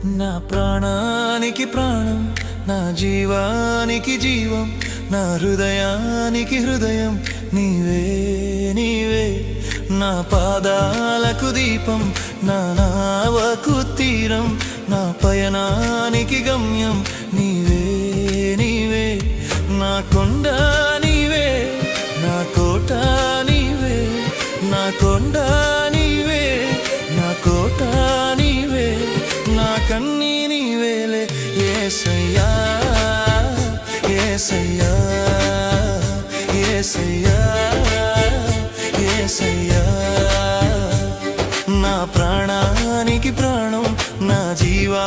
నా ప్రాణానికి ప్రాణం, నా జీవానికి జీవం, నా హృదయానికి హృదయం నీవే నీవే. నా పాదాలకు దీపం, నా నావకు తీరం, నా పయనానికి గమ్యం నీవే నీవే. నా కొండ నీవే, నా కోట నీవే, నా కొండ నీవే, నా కోట నీవే, నా కన్నీ నీవేలే యేసయ్యా యేసయ్యా యేసయ్యా యేసయ్యా. నా ప్రాణానికి ప్రాణం, నా జీవా